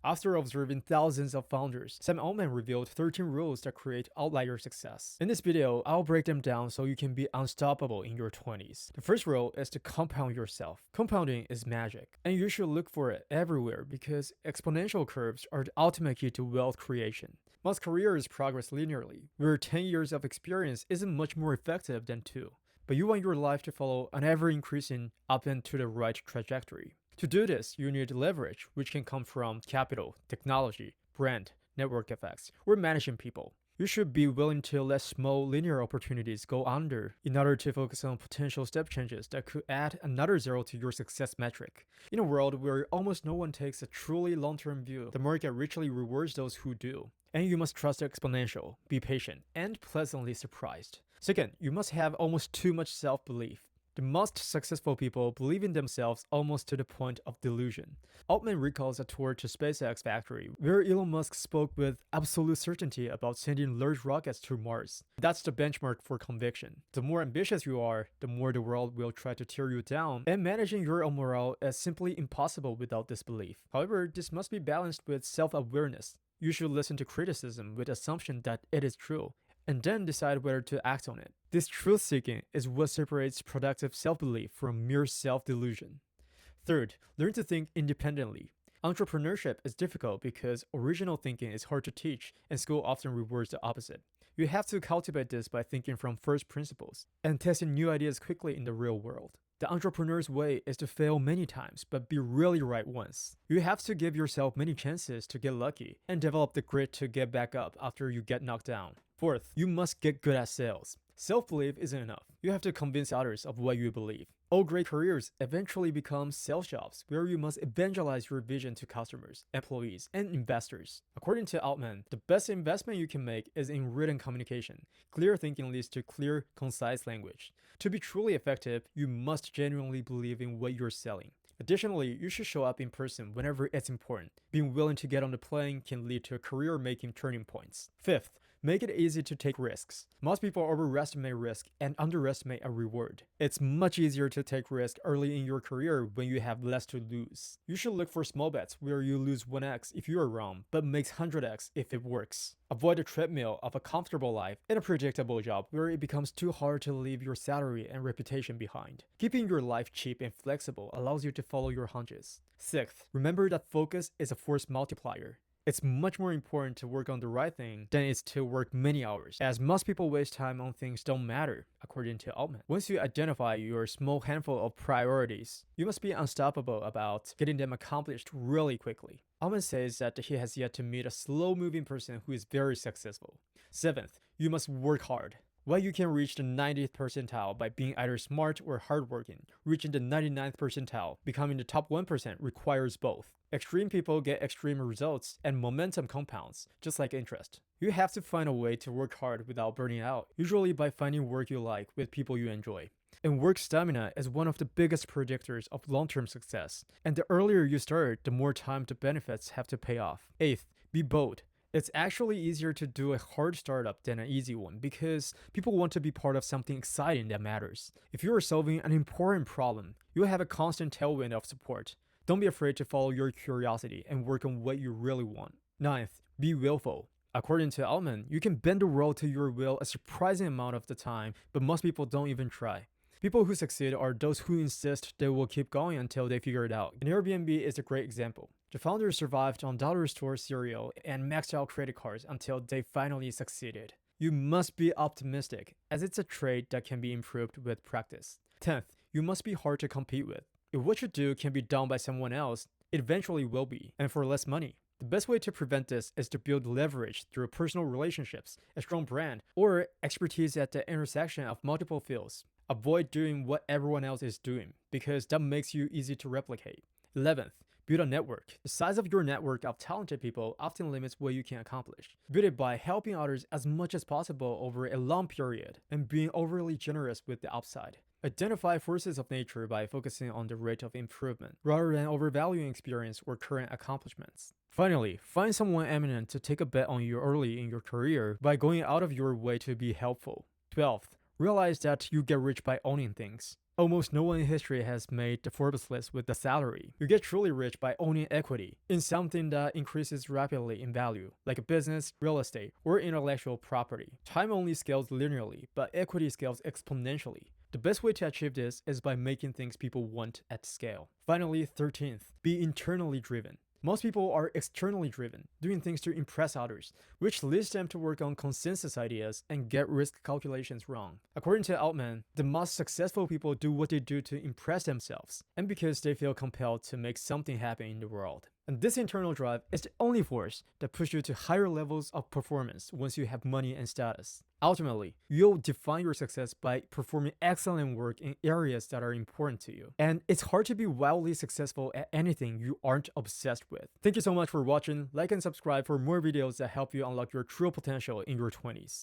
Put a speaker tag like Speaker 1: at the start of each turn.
Speaker 1: After observing thousands of founders, Sam Altman revealed 13 rules that create outlier success. In this video, I'll break them down so you can be unstoppable in your 20s. The first rule is to compound yourself. Compounding is magic, and you should look for it everywhere because exponential curves are the ultimate key to wealth creation. Most careers progress linearly, where 10 years of experience isn't much more effective than 2. But you want your life to follow an ever-increasing up and to the right trajectory. To do this, you need leverage, which can come from capital, technology, brand, network effects, or managing people. You should be willing to let small linear opportunities go under in order to focus on potential step changes that could add another zero to your success metric. In a world where almost no one takes a truly long-term view, the market richly rewards those who do. And you must trust the exponential, be patient, and pleasantly surprised. Second, you must have almost too much self-belief. The most successful people believe in themselves almost to the point of delusion. Altman recalls a tour to SpaceX factory where Elon Musk spoke with absolute certainty about sending large rockets to Mars. That's the benchmark for conviction. The more ambitious you are, the more the world will try to tear you down, and managing your own morale is simply impossible without this belief. However, this must be balanced with self-awareness. You should listen to criticism with the assumption that it is true, and then decide whether to act on it. This truth-seeking is what separates productive self-belief from mere self-delusion. Third, learn to think independently. Entrepreneurship is difficult because original thinking is hard to teach, and school often rewards the opposite. You have to cultivate this by thinking from first principles and testing new ideas quickly in the real world. The entrepreneur's way is to fail many times, but be really right once. You have to give yourself many chances to get lucky and develop the grit to get back up after you get knocked down. Fourth, you must get good at sales. Self-belief isn't enough. You have to convince others of what you believe. All great careers eventually become sales jobs where you must evangelize your vision to customers, employees, and investors. According to Altman, the best investment you can make is in written communication. Clear thinking leads to clear, concise language. To be truly effective, you must genuinely believe in what you're selling. Additionally, you should show up in person whenever it's important. Being willing to get on the plane can lead to career-making turning points. Fifth, make it easy to take risks. Most people overestimate risk and underestimate a reward. It's much easier to take risk early in your career when you have less to lose. You should look for small bets where you lose 1x if you are wrong, but makes 100x if it works. Avoid the treadmill of a comfortable life and a predictable job where it becomes too hard to leave your salary and reputation behind. Keeping your life cheap and flexible allows you to follow your hunches. Sixth, remember that focus is a force multiplier. It's much more important to work on the right thing than it is to work many hours, as most people waste time on things don't matter, according to Altman. Once you identify your small handful of priorities, you must be unstoppable about getting them accomplished really quickly. Altman says that he has yet to meet a slow-moving person who is very successful. Seventh, you must work hard. While you can reach the 90th percentile by being either smart or hardworking, reaching the 99th percentile, becoming the top 1% requires both. Extreme people get extreme results, and momentum compounds, just like interest. You have to find a way to work hard without burning out, usually by finding work you like with people you enjoy. And work stamina is one of the biggest predictors of long-term success, and the earlier you start, the more time the benefits have to pay off. Eighth, be bold. It's actually easier to do a hard startup than an easy one because people want to be part of something exciting that matters. If you are solving an important problem, you will have a constant tailwind of support. Don't be afraid to follow your curiosity and work on what you really want. Ninth, be willful. According to Altman, you can bend the world to your will a surprising amount of the time, but most people don't even try. People who succeed are those who insist they will keep going until they figure it out. And Airbnb is a great example. The founders survived on dollar store cereal and maxed out credit cards until they finally succeeded. You must be optimistic, as it's a trait that can be improved with practice. 10th, you must be hard to compete with. If what you do can be done by someone else, it eventually will be, and for less money. The best way to prevent this is to build leverage through personal relationships, a strong brand, or expertise at the intersection of multiple fields. Avoid doing what everyone else is doing, because that makes you easy to replicate. 11th, build a network. The size of your network of talented people often limits what you can accomplish. Build it by helping others as much as possible over a long period and being overly generous with the upside. Identify forces of nature by focusing on the rate of improvement, rather than overvaluing experience or current accomplishments. Finally, find someone eminent to take a bet on you early in your career by going out of your way to be helpful. 12th, realize that you get rich by owning things. Almost no one in history has made the Forbes list with the salary. You get truly rich by owning equity in something that increases rapidly in value, like a business, real estate, or intellectual property. Time only scales linearly, but equity scales exponentially. The best way to achieve this is by making things people want at scale. Finally, 13th, be internally driven. Most people are externally driven, doing things to impress others, which leads them to work on consensus ideas and get risk calculations wrong. According to Altman, the most successful people do what they do to impress themselves, and because they feel compelled to make something happen in the world. And this internal drive is the only force that pushes you to higher levels of performance once you have money and status. Ultimately, you'll define your success by performing excellent work in areas that are important to you. And it's hard to be wildly successful at anything you aren't obsessed with. Thank you so much for watching. Like and subscribe for more videos that help you unlock your true potential in your 20s.